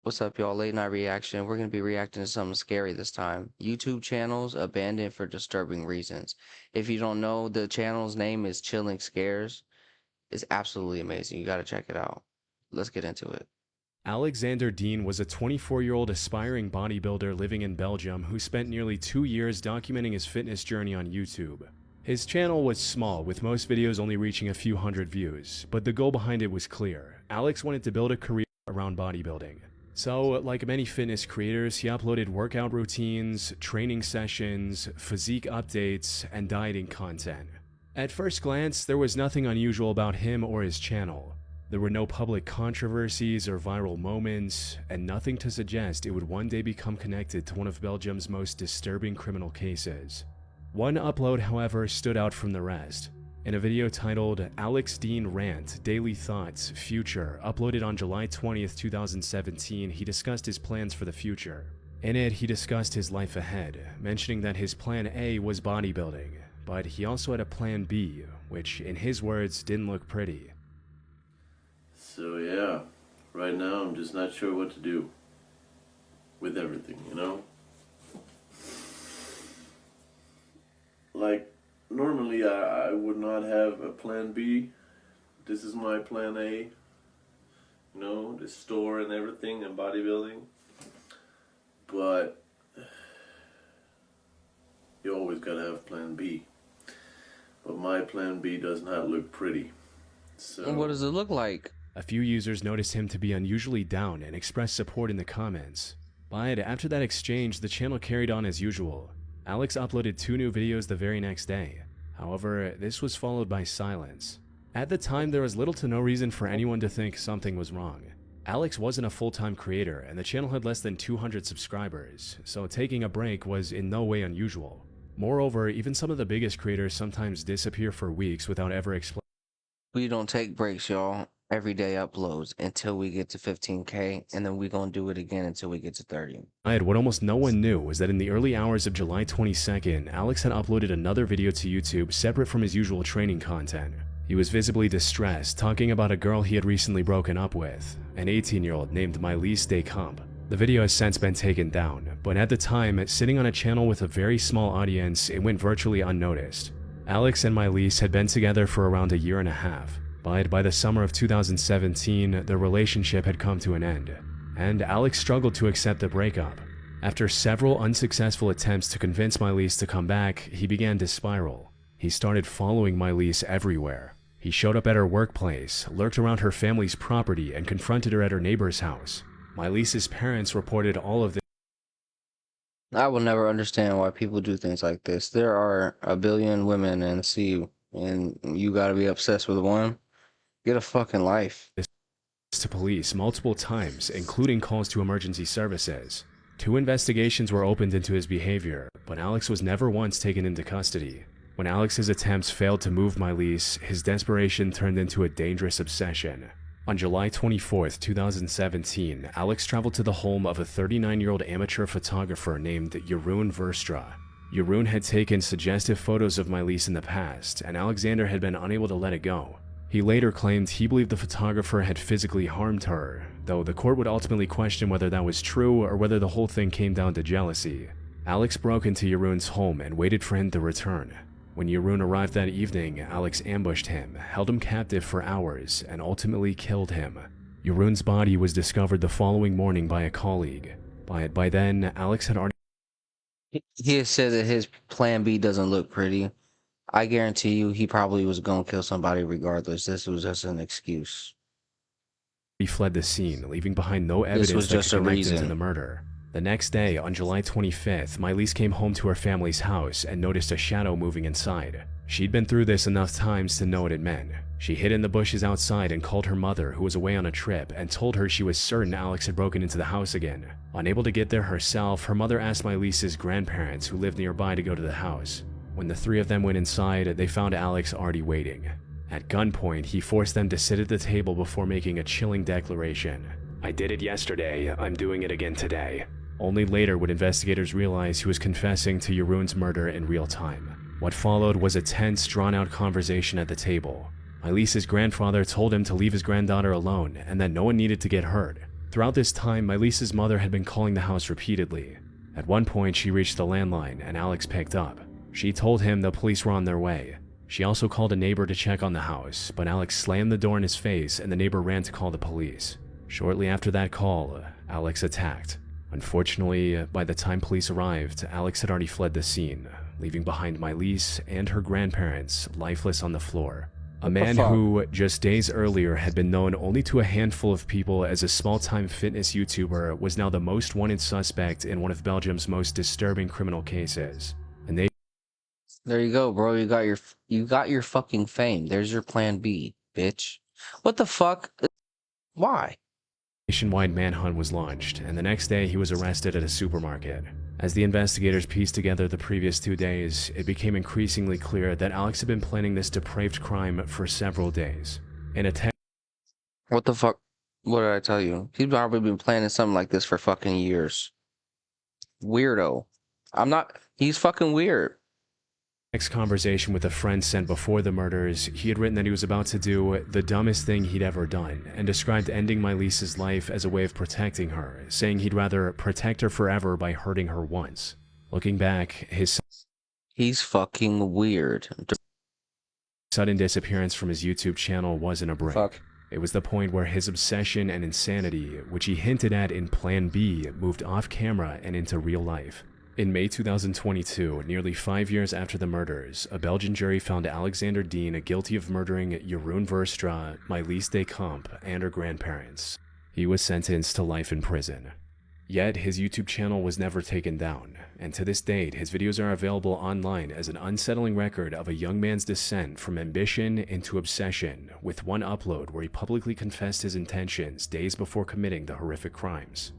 What's up, y'all? Late night reaction. We're going to be reacting to something scary this time. YouTube channels abandoned for disturbing reasons. If you don't know, the channel's name is Chilling Scares. It's absolutely amazing. You got to check it out. Let's get into it. Alexander Dean was a 24-year-old aspiring bodybuilder living in Belgium who spent nearly 2 years documenting his fitness journey on YouTube. His channel was small, with most videos only reaching a few hundred views, but the goal behind it was clear. Alex wanted to build a career around bodybuilding. So, like many fitness creators, he uploaded workout routines, training sessions, physique updates, and dieting content. At first glance, there was nothing unusual about him or his channel. There were no public controversies or viral moments, and nothing to suggest it would one day become connected to one of Belgium's most disturbing criminal cases. One upload, however, stood out from the rest. In a video titled Alex Dean Rant, Daily Thoughts, Future, uploaded on July 20th, 2017, he discussed his plans for the future. In it, he discussed his life ahead, mentioning that his plan A was bodybuilding, but he also had a plan B, which, in his words, didn't look pretty. So yeah, right now I'm just not sure what to do with everything, you know? Like, normally I would not have a plan B. This is my plan A. You know, the store and everything and bodybuilding. But you always gotta have plan B. But my plan B does not look pretty. So And what does it look like? A few users noticed him to be unusually down and expressed support in the comments. But after that exchange, the channel carried on as usual. Alex uploaded 2 new videos the very next day. However, this was followed by silence. At the time, there was little to no reason for anyone to think something was wrong. Alex wasn't a full-time creator, and the channel had less than 200 subscribers, so taking a break was in no way unusual. Moreover, even some of the biggest creators sometimes disappear for weeks without ever explaining. We don't take breaks, y'all. Everyday uploads until we get to 15K, and then we're going to do it again until we get to 30. What almost no one knew was that in the early hours of July 22nd, Alex had uploaded another video to YouTube separate from his usual training content. He was visibly distressed, talking about a girl he had recently broken up with, an 18-year-old named Mylise Decamp. The video has since been taken down, but at the time, sitting on a channel with a very small audience, it went virtually unnoticed. Alex and Mylise had been together for around a year and a half, but by the summer of 2017, their relationship had come to an end, and Alex struggled to accept the breakup. After several unsuccessful attempts to convince Mylise to come back, he began to spiral. He started following Mylise everywhere. He showed up at her workplace, lurked around her family's property, and confronted her at her neighbor's house. Mylise's parents reported all of this. I will never understand why people do things like this. There are a billion women in the sea, and you got to be obsessed with one. Get a fucking life. To police multiple times, including calls to emergency services. 2 investigations were opened into his behavior, but Alex was never once taken into custody. When Alex's attempts failed to move Mylise, his desperation turned into a dangerous obsession. On July 24th, 2017, Alex traveled to the home of a 39-year-old amateur photographer named Jeroen Verstra. Jeroen had taken suggestive photos of Mylise in the past, and Alexander had been unable to let it go. He later claimed he believed the photographer had physically harmed her, though the court would ultimately question whether that was true or whether the whole thing came down to jealousy. Alex broke into Jeroen's home and waited for him to return. When Jeroen arrived that evening, Alex ambushed him, held him captive for hours, and ultimately killed him. Jeroen's body was discovered the following morning by a colleague. By then, Alex had already... He has said that his plan B doesn't look pretty. I guarantee you he probably was going to kill somebody regardless. This was just an excuse. fled the scene, leaving behind no evidence that could connect him to the murder. The next day, on July 25th, Mylise came home to her family's house and noticed a shadow moving inside. She'd been through this enough times to know what it meant. She hid in the bushes outside and called her mother, who was away on a trip, and told her she was certain Alex had broken into the house again. Unable to get there herself, her mother asked Mylise's grandparents, who lived nearby, to go to the house. When the 3 of them went inside, they found Alex already waiting. At gunpoint, he forced them to sit at the table before making a chilling declaration. "I did it yesterday, I'm doing it again today." Only later would investigators realize he was confessing to Jeroen's murder in real time. What followed was a tense, drawn-out conversation at the table. Mylise's grandfather told him to leave his granddaughter alone and that no one needed to get hurt. Throughout this time, Mylisa's mother had been calling the house repeatedly. At one point, she reached the landline and Alex picked up. She told him the police were on their way. She also called a neighbor to check on the house, but Alex slammed the door in his face and the neighbor ran to call the police. Shortly after that call, Alex attacked. Unfortunately, by the time police arrived, Alex had already fled the scene, leaving behind Mylisa and her grandparents lifeless on the floor. A man who, just days earlier, had been known only to a handful of people as a small-time fitness YouTuber was now the most wanted suspect in one of Belgium's most disturbing criminal cases. And There you go, bro. You got your fucking fame. There's your plan B, bitch. What the fuck? Why? nationwide manhunt was launched, and the next day he was arrested at a supermarket. As the investigators pieced together the previous 2 days, it became increasingly clear that Alex had been planning this depraved crime for several days. In a text, What the fuck? What did I tell you? He's probably been planning something like this for fucking years. Weirdo. He's fucking weird. next conversation with a friend sent before the murders, he had written that he was about to do the dumbest thing he'd ever done, and described ending Mylisa's life as a way of protecting her, saying he'd rather protect her forever by hurting her once. Looking back, He's fucking weird. sudden disappearance from his YouTube channel wasn't a break. Fuck. It was the point where his obsession and insanity, which he hinted at in Plan B, moved off camera and into real life. In May 2022, nearly 5 years after the murders, a Belgian jury found Alexander Dean guilty of murdering Jeroen Verstra, Mylisa de Camp, and her grandparents. He was sentenced to life in prison. Yet, his YouTube channel was never taken down, and to this date, his videos are available online as an unsettling record of a young man's descent from ambition into obsession, with one upload where he publicly confessed his intentions days before committing the horrific crimes.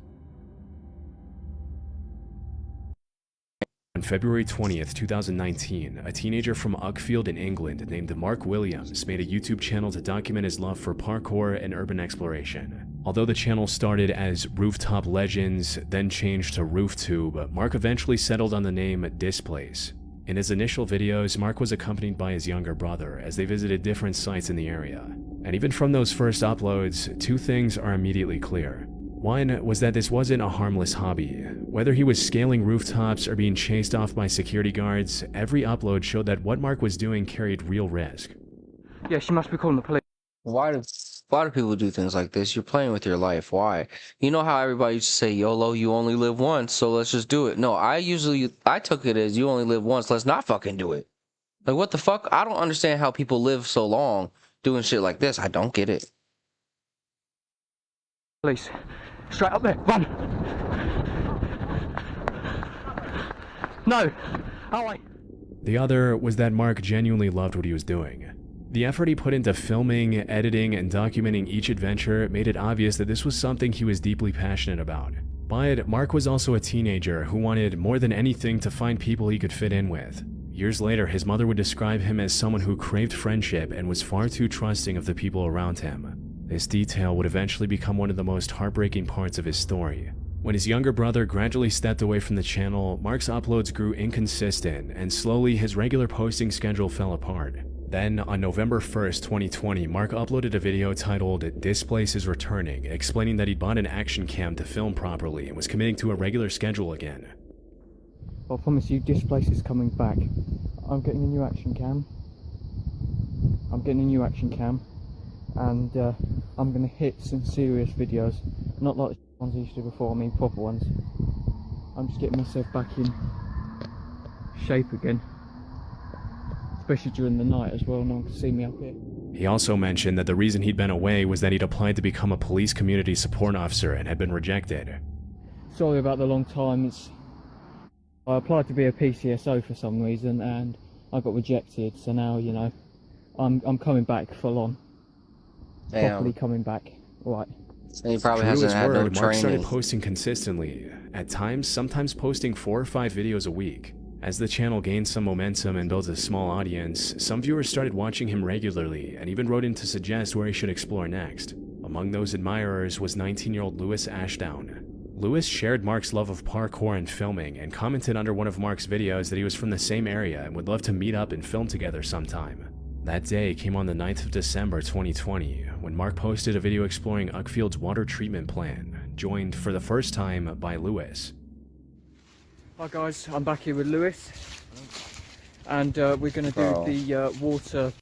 On February 20th, 2019, a teenager from Uckfield in England named Mark Williams made a YouTube channel to document his love for parkour and urban exploration. Although the channel started as Rooftop Legends, then changed to RoofTube, Mark eventually settled on the name Displace. In his initial videos, Mark was accompanied by his younger brother as they visited different sites in the area. And even from those first uploads, two things are immediately clear. One was that this wasn't a harmless hobby. Whether he was scaling rooftops or being chased off by security guards, every upload showed that what Mark was doing carried real risk. Yeah, she must be calling the police. Why do people do things like this? You're playing with your life. Why? You know how everybody used to say, YOLO, you only live once, so let's just do it. No, I took it as you only live once, let's not fucking do it. Like, what the fuck? I don't understand how people live so long doing shit like this. I don't get it. Police. Straight up there. Run. No. Oh, wait. The other was that Mark genuinely loved what he was doing. The effort he put into filming, editing, and documenting each adventure made it obvious that this was something he was deeply passionate about. But Mark was also a teenager who wanted more than anything to find people he could fit in with. Years later, his mother would describe him as someone who craved friendship and was far too trusting of the people around him. This detail would eventually become one of the most heartbreaking parts of his story. When his younger brother gradually stepped away from the channel, Mark's uploads grew inconsistent, and slowly his regular posting schedule fell apart. Then, on November 1st, 2020, Mark uploaded a video titled Displace is Returning, explaining that he'd bought an action cam to film properly and was committing to a regular schedule again. I promise you, Displace is coming back. I'm getting a new action cam. And I'm going to hit some serious videos. Not like the ones I used to do before, I mean proper ones. I'm just getting myself back in shape again. Especially during the night as well, no one can see me up here. He also mentioned that the reason he'd been away was that he'd applied to become a police community support officer and had been rejected. Sorry about the long time. I applied to be a PCSO for some reason and I got rejected, so now, you know, I'm coming back full on. Properly coming back. Right. And he probably True to hasn't his had no word, Mark started training. posting consistently, at times, sometimes posting 4 or 5 videos a week. As the channel gained some momentum and built a small audience, some viewers started watching him regularly and even wrote in to suggest where he should explore next. Among those admirers was 19-year-old Lewis Ashdown. Lewis shared Mark's love of parkour and filming and commented under one of Mark's videos that he was from the same area and would love to meet up and film together sometime. That day came on the 9th of December 2020, when Mark posted a video exploring Uckfield's water treatment plant, joined for the first time by Lewis. Hi guys, I'm back here with Lewis, and we're going to do the water.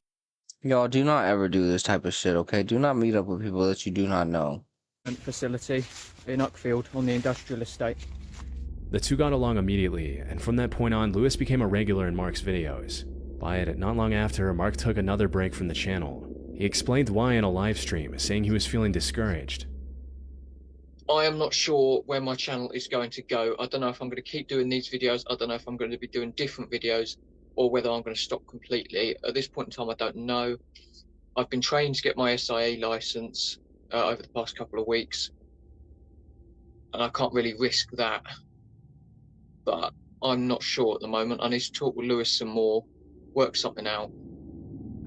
Y'all, do not ever do this type of shit, okay? Do not meet up with people that you do not know. Facility in Uckfield on the industrial estate. The two got along immediately, and from that point on, Lewis became a regular in Mark's videos. By it, not long after, Mark took another break from the channel. He explained why in a live stream, saying he was feeling discouraged. I am not sure where my channel is going to go. I don't know if I'm going to keep doing these videos. I don't know if I'm going to be doing different videos or whether I'm going to stop completely. At this point in time, I don't know. I've been trained to get my SIA license over the past couple of weeks, and I can't really risk that. But I'm not sure at the moment. I need to talk with Lewis some more, work something out.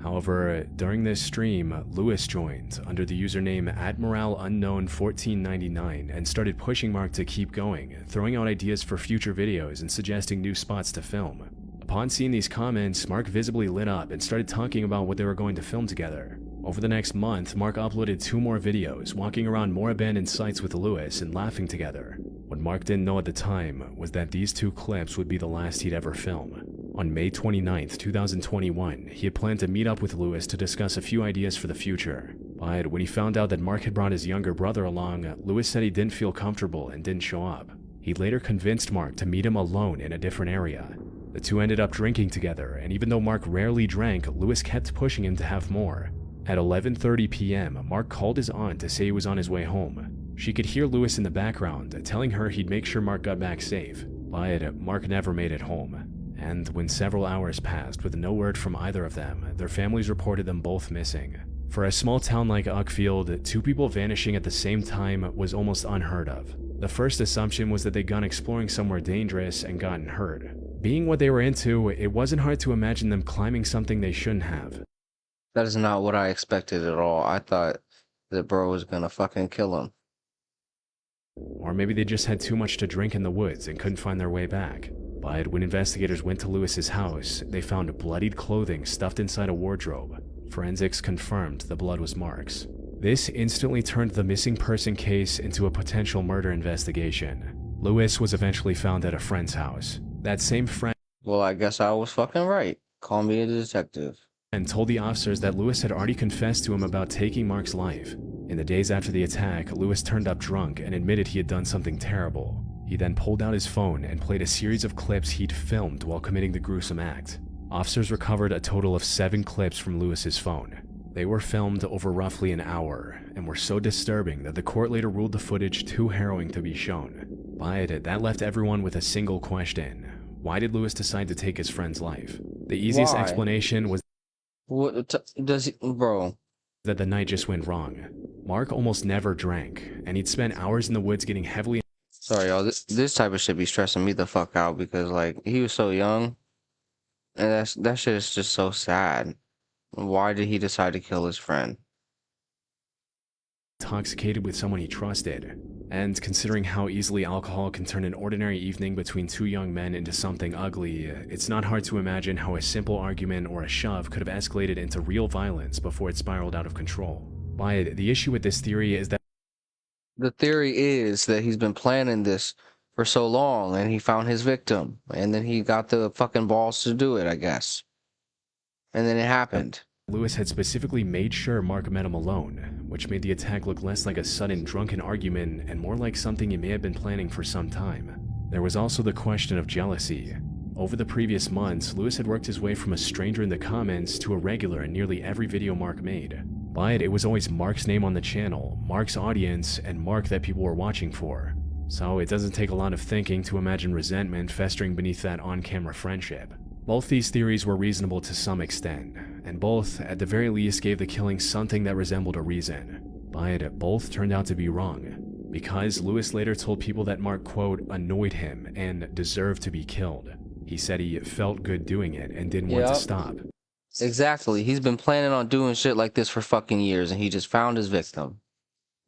However, during this stream, Lewis joined under the username AdmiralUnknown1499 and started pushing Mark to keep going, throwing out ideas for future videos and suggesting new spots to film. Upon seeing these comments, Mark visibly lit up and started talking about what they were going to film together. Over the next month, Mark uploaded 2 more videos, walking around more abandoned sites with Lewis and laughing together. What Mark didn't know at the time was that these 2 clips would be the last he'd ever film. On May 29th, 2021, he had planned to meet up with Lewis to discuss a few ideas for the future. But when he found out that Mark had brought his younger brother along, Lewis said he didn't feel comfortable and didn't show up. He later convinced Mark to meet him alone in a different area. The two ended up drinking together, and even though Mark rarely drank, Lewis kept pushing him to have more. At 11:30 p.m., Mark called his aunt to say he was on his way home. She could hear Lewis in the background, telling her he'd make sure Mark got back safe. But Mark never made it home. And when several hours passed with no word from either of them, their families reported them both missing. For a small town like Uckfield, 2 people vanishing at the same time was almost unheard of. The first assumption was that they'd gone exploring somewhere dangerous and gotten hurt. Being what they were into, it wasn't hard to imagine them climbing something they shouldn't have. That is not what I expected at all. I thought that bro was gonna fucking kill him. Or maybe they just had too much to drink in the woods and couldn't find their way back. But when investigators went to Lewis's house, they found bloodied clothing stuffed inside a wardrobe. Forensics confirmed the blood was Mark's. This instantly turned the missing person case into a potential murder investigation. Lewis was eventually found at a friend's house. That same friend Well, I guess I was fucking right. Call me a detective. told the officers that Lewis had already confessed to him about taking Mark's life. In the days after the attack, Lewis turned up drunk and admitted he had done something terrible. He then pulled out his phone and played a series of clips he'd filmed while committing the gruesome act. Officers recovered a total of 7 clips from Lewis's phone. They were filmed over roughly an hour and were so disturbing that the court later ruled the footage too harrowing to be shown. But that left everyone with a single question. Why did Lewis decide to take his friend's life? The easiest Why? explanation was What does he, bro? that the night just went wrong. Mark almost never drank, and he'd spent hours in the woods getting heavily Sorry, y'all. This type of shit be stressing me the fuck out because like he was so young, and that shit is just so sad. Why did he decide to kill his friend? intoxicated with someone he trusted. And considering how easily alcohol can turn an ordinary evening between 2 young men into something ugly, it's not hard to imagine how a simple argument or a shove could have escalated into real violence before it spiraled out of control. But the issue with this theory is that The theory is that he's been planning this for so long, and he found his victim, and then he got the fucking balls to do it, I guess. And then it happened. Lewis had specifically made sure Mark met him alone, which made the attack look less like a sudden drunken argument and more like something he may have been planning for some time. There was also the question of jealousy. Over the previous months, Lewis had worked his way from a stranger in the comments to a regular in nearly every video Mark made. But it was always Mark's name on the channel, Mark's audience, and Mark that people were watching for. So it doesn't take a lot of thinking to imagine resentment festering beneath that on-camera friendship. Both these theories were reasonable to some extent, and both, at the very least, gave the killing something that resembled a reason. But both turned out to be wrong, because Lewis later told people that Mark, quote, annoyed him and deserved to be killed. He said he felt good doing it and didn't want to stop. Exactly. He's been planning on doing shit like this for fucking years, and he just found his victim.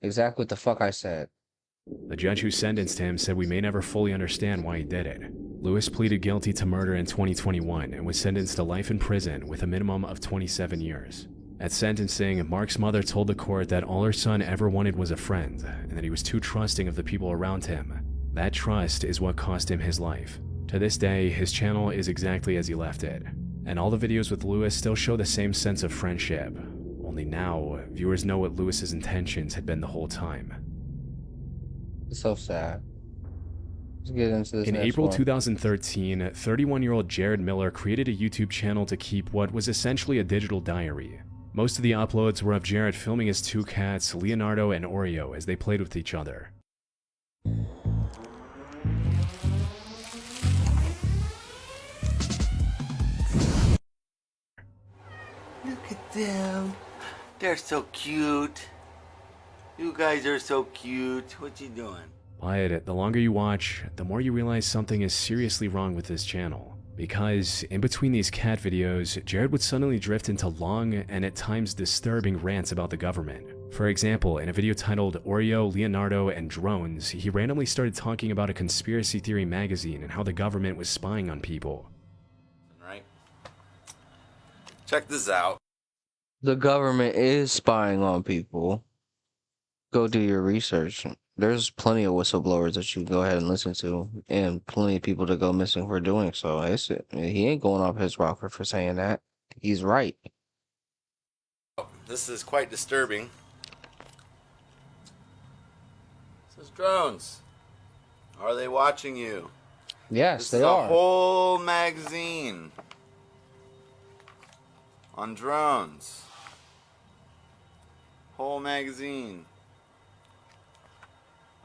Exactly what the fuck I said. The judge who sentenced him said we may never fully understand why he did it. Lewis pleaded guilty to murder in 2021 and was sentenced to life in prison with a minimum of 27 years. At sentencing, Mark's mother told the court that all her son ever wanted was a friend, and that he was too trusting of the people around him. That trust is what cost him his life. To this day, his channel is exactly as he left it, and all the videos with Lewis still show the same sense of friendship. Only now, viewers know what Lewis's intentions had been the whole time. It's so sad. Let's get into this In next April one. 2013, 31-year-old Jared Miller created a YouTube channel to keep what was essentially a digital diary. Most of the uploads were of Jared filming his two cats, Leonardo and Oreo, as they played with each other. Look at them. They're so cute. You guys are so cute. What you doing? But the longer you watch, the more you realize something is seriously wrong with this channel. Because in between these cat videos, Jared would suddenly drift into long and at times disturbing rants about the government. For example, in a video titled Oreo, Leonardo, and Drones, he randomly started talking about a conspiracy theory magazine and how the government was spying on people. Right. Check this out. The government is spying on people. Go do your research. There's plenty of whistleblowers that you can go ahead and listen to, and plenty of people to go missing for doing so. He ain't going off his rocker for saying that. He's right. This is quite disturbing. This is drones. Are they watching you? Yes, This they is are. a whole magazine on drones. Whole magazine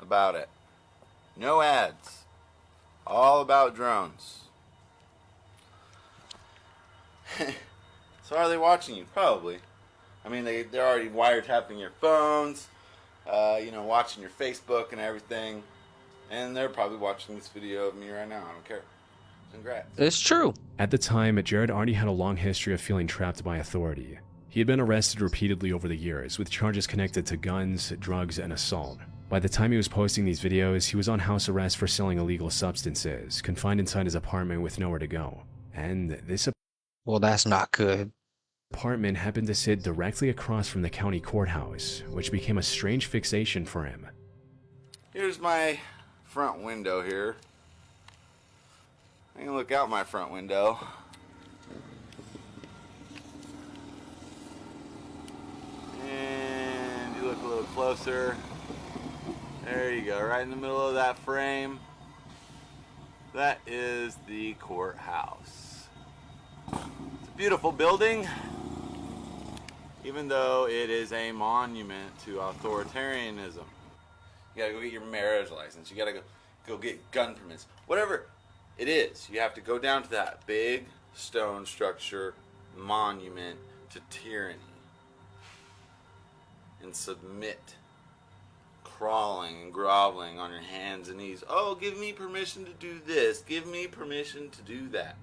about it. No ads. All about drones. So are they watching you? Probably. I mean, they're already wiretapping your phones, watching your Facebook and everything. And they're probably watching this video of me right now. I don't care. Congrats. It's true. At the time, Jared already had a long history of feeling trapped by authority. He had been arrested repeatedly over the years, with charges connected to guns, drugs, and assault. By the time he was posting these videos, he was on house arrest for selling illegal substances, confined inside his apartment with nowhere to go. And this Well, that's not good. apartment happened to sit directly across from the county courthouse, which became a strange fixation for him. Here's my front window here. I can look out my front window. And you look a little closer. There you go, right in the middle of that frame. That is the courthouse. It's a beautiful building, even though it is a monument to authoritarianism. You gotta go get your marriage license. You gotta go get gun permits. Whatever it is, you have to go down to that big stone structure monument to tyranny and submit, crawling and groveling on your hands and knees. Oh, give me permission to do this. Give me permission to do that.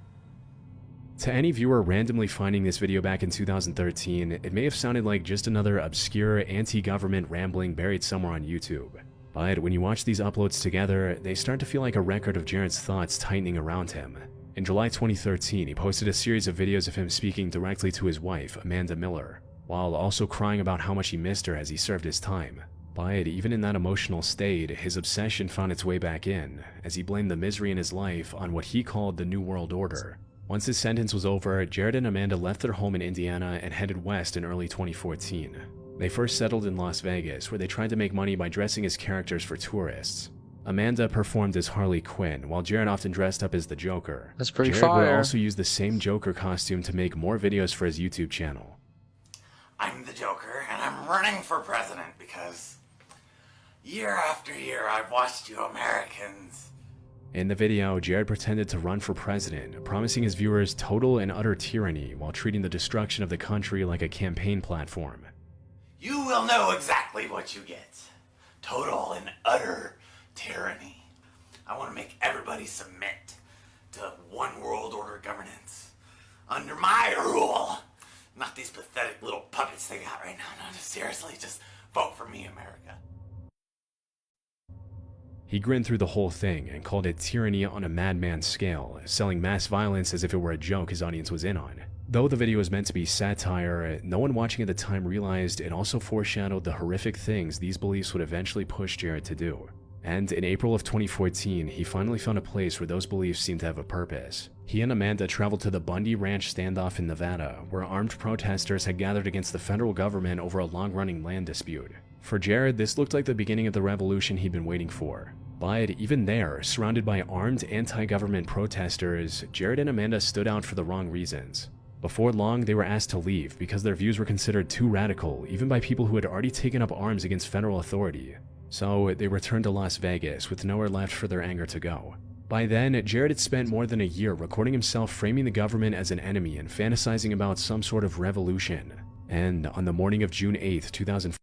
To any viewer randomly finding this video back in 2013, it may have sounded like just another obscure anti-government rambling buried somewhere on YouTube. But when you watch these uploads together, they start to feel like a record of Jared's thoughts tightening around him. In July 2013, he posted a series of videos of him speaking directly to his wife, Amanda Miller, while also crying about how much he missed her as he served his time. But even in that emotional state, his obsession found its way back in, as he blamed the misery in his life on what he called the New World Order. Once his sentence was over, Jared and Amanda left their home in Indiana and headed west in early 2014. They first settled in Las Vegas, where they tried to make money by dressing as characters for tourists. Amanda performed as Harley Quinn, while Jared often dressed up as the Joker. That's pretty Jared would fire. also use the same Joker costume to make more videos for his YouTube channel. I'm the Joker, and I'm running for president because year after year I've watched you Americans. In the video, Jared pretended to run for president, promising his viewers total and utter tyranny while treating the destruction of the country like a campaign platform. You will know exactly what you get. Total and utter tyranny. I want to make everybody submit to one world order governance under my rule. Not these pathetic little puppets they got right now. No, seriously, just vote for me, America. He grinned through the whole thing and called it tyranny on a madman scale, selling mass violence as if it were a joke his audience was in on. Though the video was meant to be satire, no one watching at the time realized it also foreshadowed the horrific things these beliefs would eventually push Jared to do. And in April of 2014, he finally found a place where those beliefs seemed to have a purpose. He and Amanda traveled to the Bundy Ranch standoff in Nevada, where armed protesters had gathered against the federal government over a long-running land dispute. For Jared, this looked like the beginning of the revolution he'd been waiting for. But even there, surrounded by armed anti-government protesters, Jared and Amanda stood out for the wrong reasons. Before long, they were asked to leave because their views were considered too radical, even by people who had already taken up arms against federal authority. So they returned to Las Vegas with nowhere left for their anger to go. By then, Jared had spent more than a year recording himself framing the government as an enemy and fantasizing about some sort of revolution. And on the morning of June 8th, 2004,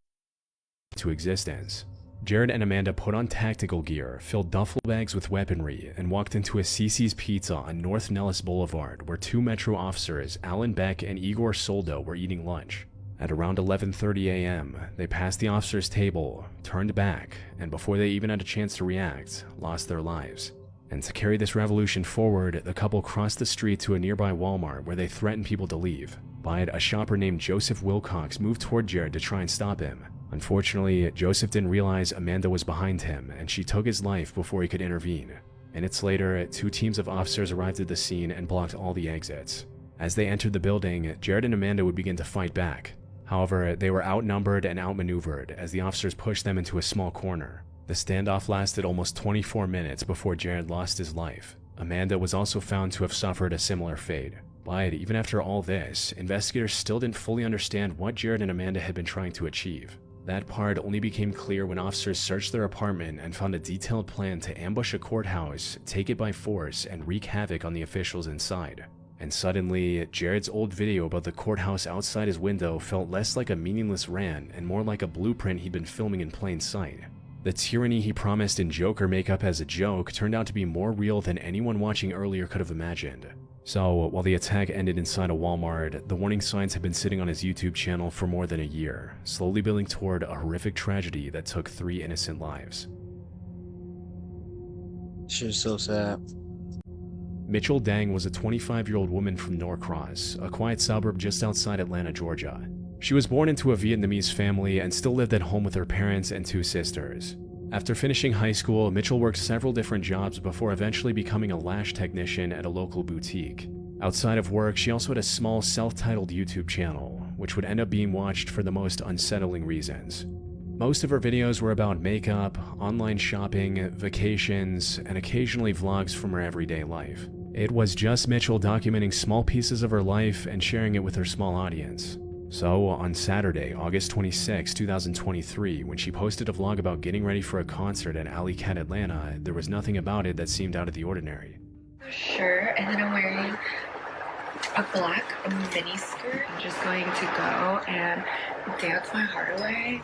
to existence. Jared and Amanda put on tactical gear, filled duffel bags with weaponry, and walked into a Cici's Pizza on North Nellis Boulevard, where two Metro officers, Alan Beck and Igor Soldo, were eating lunch. At around 11:30 a.m., they passed the officer's table, turned back, and before they even had a chance to react, lost their lives. And to carry this revolution forward, the couple crossed the street to a nearby Walmart where they threatened people to leave. But a shopper named Joseph Wilcox moved toward Jared to try and stop him. Unfortunately, Joseph didn't realize Amanda was behind him, and she took his life before he could intervene. Minutes later, two teams of officers arrived at the scene and blocked all the exits. As they entered the building, Jared and Amanda would begin to fight back. However, they were outnumbered and outmaneuvered as the officers pushed them into a small corner. The standoff lasted almost 24 minutes before Jared lost his life. Amanda was also found to have suffered a similar fate. But even after all this, investigators still didn't fully understand what Jared and Amanda had been trying to achieve. That part only became clear when officers searched their apartment and found a detailed plan to ambush a courthouse, take it by force, and wreak havoc on the officials inside. And suddenly, Jared's old video about the courthouse outside his window felt less like a meaningless rant and more like a blueprint he'd been filming in plain sight. The tyranny he promised in Joker makeup as a joke turned out to be more real than anyone watching earlier could have imagined. So, while the attack ended inside a Walmart, the warning signs had been sitting on his YouTube channel for more than a year, slowly building toward a horrific tragedy that took 3 innocent lives. Shit's so sad. Mitchell Dang was a 25-year-old woman from Norcross, a quiet suburb just outside Atlanta, Georgia. She was born into a Vietnamese family and still lived at home with her parents and 2 sisters. After finishing high school, Mitchell worked several different jobs before eventually becoming a lash technician at a local boutique. Outside of work, she also had a small self-titled YouTube channel, which would end up being watched for the most unsettling reasons. Most of her videos were about makeup, online shopping, vacations, and occasionally vlogs from her everyday life. It was just Mitchell documenting small pieces of her life and sharing it with her small audience. So, on Saturday, August 26, 2023, when she posted a vlog about getting ready for a concert at Alley Cat Atlanta, there was nothing about it that seemed out of the ordinary. Shirt, and then I'm wearing a black mini skirt. I'm just going to go and dance my heart away.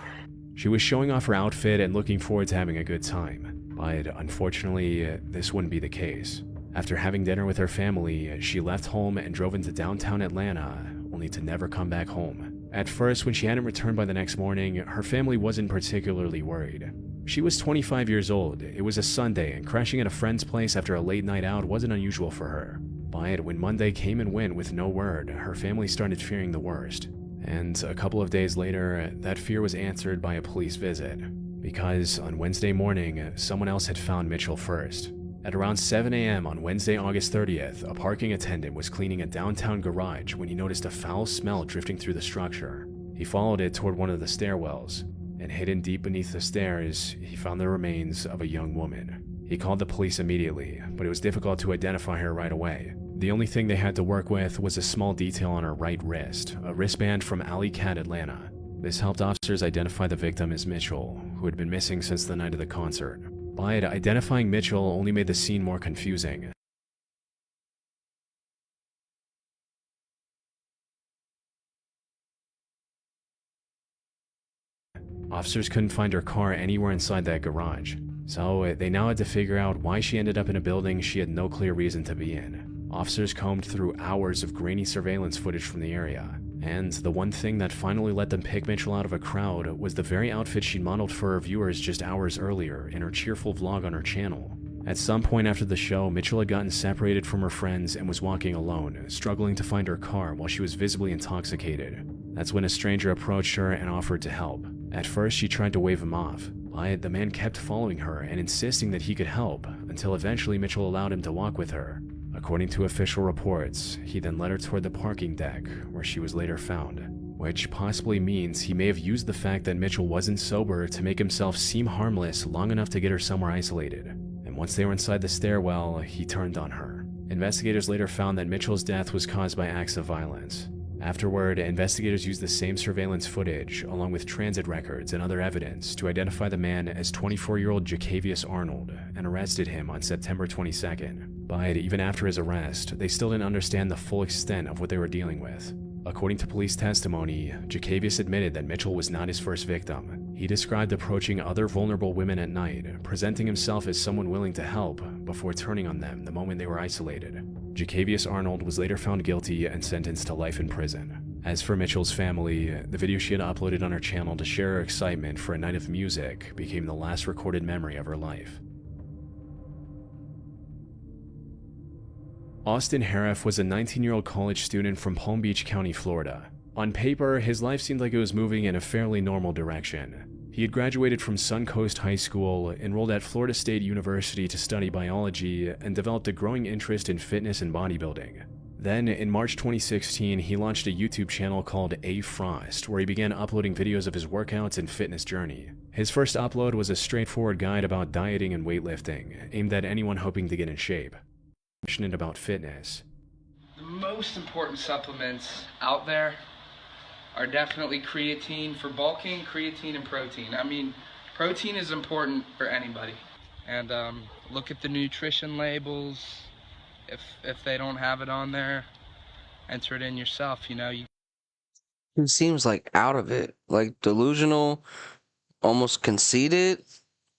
She was showing off her outfit and looking forward to having a good time, but unfortunately, this wouldn't be the case. After having dinner with her family, she left home and drove into downtown Atlanta, only to never come back home. At first, when she hadn't returned by the next morning, her family wasn't particularly worried. She was 25 years old, it was a Sunday, and crashing at a friend's place after a late night out wasn't unusual for her. But when Monday came and went with no word, her family started fearing the worst. And a couple of days later, that fear was answered by a police visit. Because on Wednesday morning, someone else had found Mitchell first. At around 7 a.m. on Wednesday, August 30th, a parking attendant was cleaning a downtown garage when he noticed a foul smell drifting through the structure. He followed it toward one of the stairwells, and hidden deep beneath the stairs, he found the remains of a young woman. He called the police immediately, but it was difficult to identify her right away. The only thing they had to work with was a small detail on her right wrist, a wristband from Alley Cat Atlanta. This helped officers identify the victim as Mitchell, who had been missing since the night of the concert. But identifying Mitchell only made the scene more confusing. Officers couldn't find her car anywhere inside that garage, so they now had to figure out why she ended up in a building she had no clear reason to be in. Officers combed through hours of grainy surveillance footage from the area, and the one thing that finally let them pick Mitchell out of a crowd was the very outfit she'd modeled for her viewers just hours earlier in her cheerful vlog on her channel. At some point after the show, Mitchell had gotten separated from her friends and was walking alone, struggling to find her car while she was visibly intoxicated. That's when a stranger approached her and offered to help. At first, she tried to wave him off, but the man kept following her and insisting that he could help, until eventually Mitchell allowed him to walk with her. According to official reports, he then led her toward the parking deck, where she was later found, which possibly means he may have used the fact that Mitchell wasn't sober to make himself seem harmless long enough to get her somewhere isolated. And once they were inside the stairwell, he turned on her. Investigators later found that Mitchell's death was caused by acts of violence. Afterward, investigators used the same surveillance footage, along with transit records and other evidence, to identify the man as 24-year-old Jacavius Arnold and arrested him on September 22nd. But even after his arrest, they still didn't understand the full extent of what they were dealing with. According to police testimony, Jacavius admitted that Mitchell was not his first victim. He described approaching other vulnerable women at night, presenting himself as someone willing to help, before turning on them the moment they were isolated. Jacavius Arnold was later found guilty and sentenced to life in prison. As for Mitchell's family, the video she had uploaded on her channel to share her excitement for a night of music became the last recorded memory of her life. Austin Harif was a 19-year-old college student from Palm Beach County, Florida. On paper, his life seemed like it was moving in a fairly normal direction. He had graduated from Suncoast High School, enrolled at Florida State University to study biology, and developed a growing interest in fitness and bodybuilding. Then, in March 2016, he launched a YouTube channel called A Frost, where he began uploading videos of his workouts and fitness journey. His first upload was a straightforward guide about dieting and weightlifting, aimed at anyone hoping to get in shape. Passionate about fitness. The most important supplements out there are definitely creatine for bulking, creatine and protein. I mean, protein is important for anybody. And look at the nutrition labels. If they don't have it on there, enter it in yourself, you know. He seems like out of it, like delusional, almost conceited,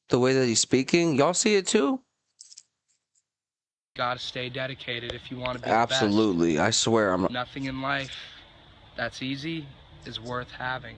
the way that he's speaking. Y'all see it too? Gotta stay dedicated if you want to be Absolutely. the best. I swear I'm Nothing in life that's easy is worth having.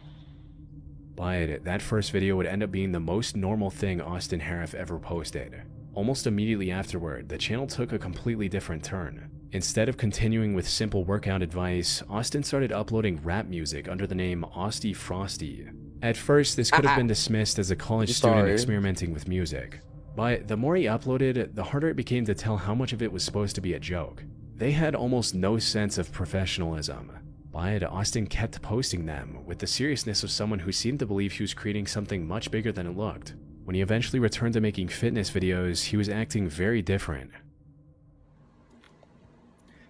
But that first video would end up being the most normal thing Austin Harif ever posted. Almost immediately afterward, the channel took a completely different turn. Instead of continuing with simple workout advice, Austin started uploading rap music under the name Austy Frosty. At first, this could have been dismissed as a college student experimenting with music. But the more he uploaded, the harder it became to tell how much of it was supposed to be a joke. They had almost no sense of professionalism. But Austin kept posting them with the seriousness of someone who seemed to believe he was creating something much bigger than it looked. When he eventually returned to making fitness videos, he was acting very different.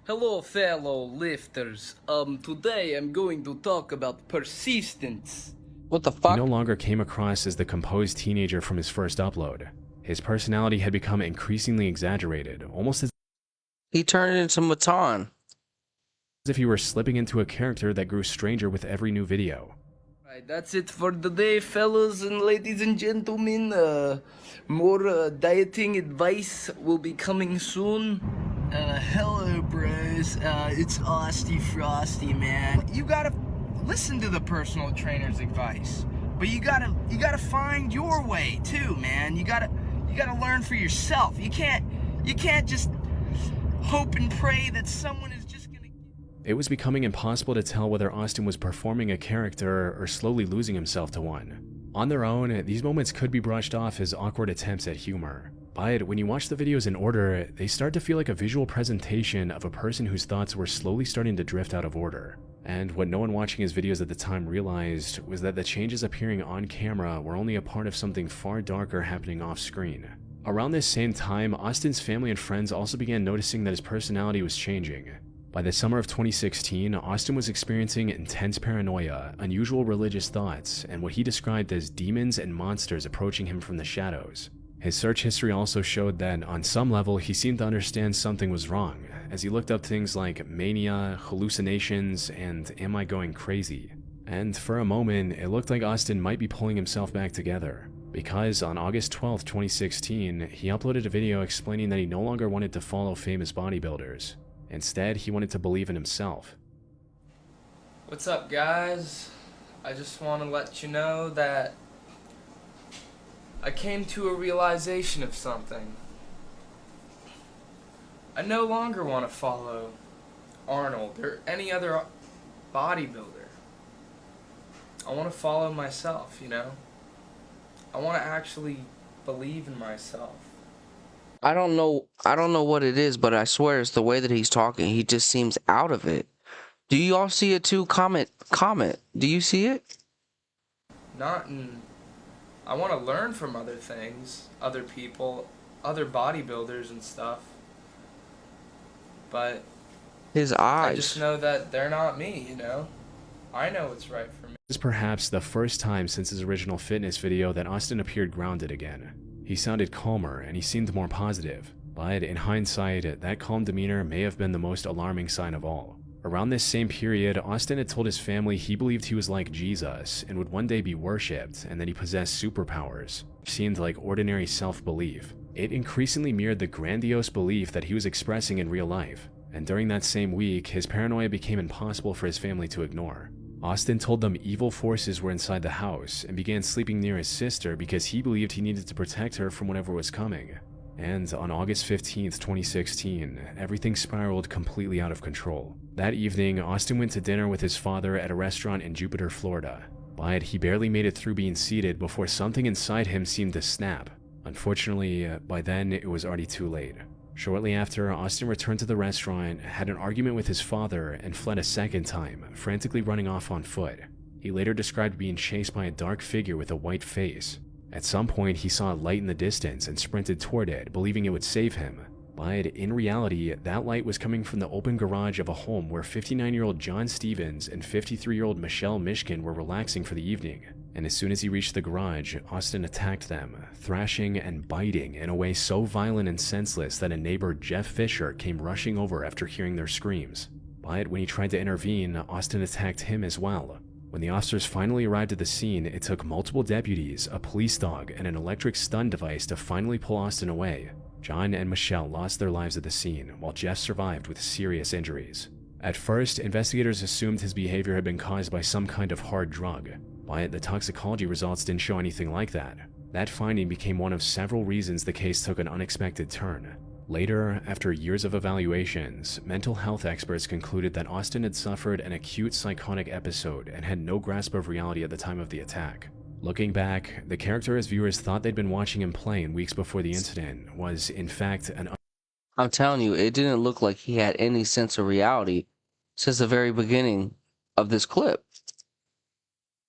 Hello fellow lifters, today I'm going to talk about persistence. What the fuck? He no longer came across as the composed teenager from his first upload. His personality had become increasingly exaggerated, almost as He turned into Matan. if he were slipping into a character that grew stranger with every new video. Right, that's it for the day, fellas and ladies and gentlemen. More dieting advice will be coming soon. Hello, bros. It's Austy Frosty, man. You gotta listen to the personal trainer's advice, but you gotta find your way too, man. You gotta learn for yourself. You can't just hope and pray that someone is just gonna. It was becoming impossible to tell whether Austin was performing a character or slowly losing himself to one. On their own, these moments could be brushed off as awkward attempts at humor. But when you watch the videos in order, they start to feel like a visual presentation of a person whose thoughts were slowly starting to drift out of order. And what no one watching his videos at the time realized was that the changes appearing on camera were only a part of something far darker happening off screen. Around this same time, Austin's family and friends also began noticing that his personality was changing. By the summer of 2016, Austin was experiencing intense paranoia, unusual religious thoughts, and what he described as demons and monsters approaching him from the shadows. His search history also showed that, on some level, he seemed to understand something was wrong, as he looked up things like mania, hallucinations, and am I going crazy? And for a moment, it looked like Austin might be pulling himself back together, because on August 12, 2016, he uploaded a video explaining that he no longer wanted to follow famous bodybuilders. Instead, he wanted to believe in himself. What's up, guys? I just want to let you know that I came to a realization of something. I no longer want to follow Arnold or any other bodybuilder. I want to follow myself, you know? I want to actually believe in myself. I don't know what it is, but I swear it's the way that he's talking. He just seems out of it. Do you all see it too? Comment. Do you see it? I want to learn from other things, other people, other bodybuilders and stuff. But His eyes. I just know that they're not me, you know? I know what's right for me. This is perhaps the first time since his original fitness video that Austin appeared grounded again. He sounded calmer and he seemed more positive, but in hindsight, that calm demeanor may have been the most alarming sign of all. Around this same period, Austin had told his family he believed he was like Jesus and would one day be worshipped and that he possessed superpowers, which seemed like ordinary self-belief. It increasingly mirrored the grandiose belief that he was expressing in real life, and during that same week, his paranoia became impossible for his family to ignore. Austin told them evil forces were inside the house and began sleeping near his sister because he believed he needed to protect her from whatever was coming. And on August 15th, 2016, everything spiraled completely out of control. That evening, Austin went to dinner with his father at a restaurant in Jupiter, Florida. But he barely made it through being seated before something inside him seemed to snap. Unfortunately, by then it was already too late. Shortly after, Austin returned to the restaurant, had an argument with his father, and fled a second time, frantically running off on foot. He later described being chased by a dark figure with a white face. At some point, he saw a light in the distance and sprinted toward it, believing it would save him. But in reality, that light was coming from the open garage of a home where 59-year-old John Stevens and 53-year-old Michelle Mishkin were relaxing for the evening. And as soon as he reached the garage, Austin attacked them, thrashing and biting in a way so violent and senseless that a neighbor, Jeff Fisher, came rushing over after hearing their screams. But when he tried to intervene, Austin attacked him as well. When the officers finally arrived at the scene, it took multiple deputies, a police dog, and an electric stun device to finally pull Austin away. John and Michelle lost their lives at the scene, while Jeff survived with serious injuries. At first, investigators assumed his behavior had been caused by some kind of hard drug, but the toxicology results didn't show anything like that. That finding became one of several reasons the case took an unexpected turn. Later, after years of evaluations, mental health experts concluded that Austin had suffered an acute psychotic episode and had no grasp of reality at the time of the attack. Looking back, the character his viewers thought they'd been watching him play in weeks before the incident was, in fact, I'm telling you, it didn't look like he had any sense of reality since the very beginning of this clip.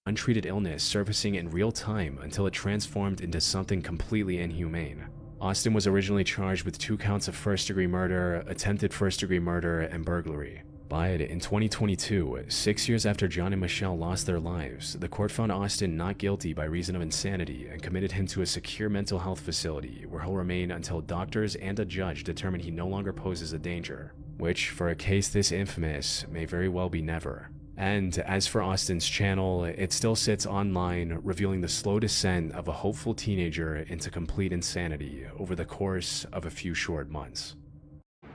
Untreated illness surfacing in real time until it transformed into something completely inhumane. Austin was originally charged with 2 counts of first-degree murder, attempted first-degree murder, and burglary. But in 2022, 6 years after John and Michelle lost their lives, the court found Austin not guilty by reason of insanity and committed him to a secure mental health facility where he'll remain until doctors and a judge determine he no longer poses a danger, which, for a case this infamous, may very well be never. And as for Austin's channel, it still sits online, revealing the slow descent of a hopeful teenager into complete insanity over the course of a few short months.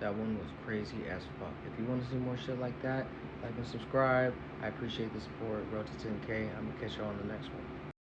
That one was crazy as fuck. If you want to see more shit like that, like and subscribe. I appreciate the support. Road to 10K. I'm gonna catch you on the next one.